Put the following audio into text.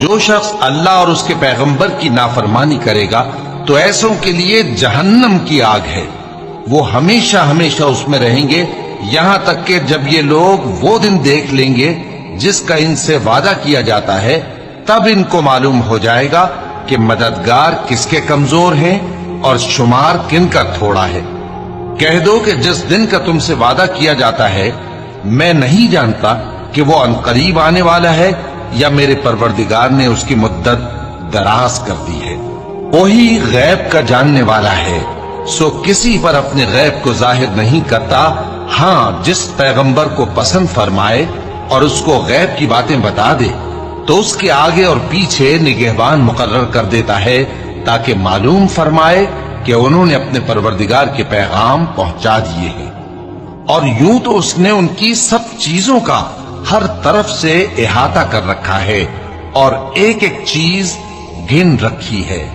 جو شخص اللہ اور اس کے پیغمبر کی نافرمانی کرے گا تو ایسوں کے لیے جہنم کی آگ ہے، وہ ہمیشہ ہمیشہ اس میں رہیں گے، یہاں تک کہ جب یہ لوگ وہ دن دیکھ لیں گے جس کا ان سے وعدہ کیا جاتا ہے، تب ان کو معلوم ہو جائے گا کہ مددگار کس کے کمزور ہیں اور شمار کن کا تھوڑا ہے۔ کہہ دو کہ جس دن کا تم سے وعدہ کیا جاتا ہے میں نہیں جانتا کہ وہ عنقریب آنے والا ہے یا میرے پروردگار نے اس کی مدت دراز کر دی ہے۔ وہی غیب کا جاننے والا ہے، سو کسی پر اپنے غیب کو ظاہر نہیں کرتا، ہاں جس پیغمبر کو پسند فرمائے اور اس کو غیب کی باتیں بتا دے تو اس کے آگے اور پیچھے نگہبان مقرر کر دیتا ہے تاکہ معلوم فرمائے کہ انہوں نے اپنے پروردگار کے پیغام پہنچا دیے ہیں، اور یوں تو اس نے ان کی سب چیزوں کا ہر طرف سے احاطہ کر رکھا ہے اور ایک ایک چیز گن رکھی ہے۔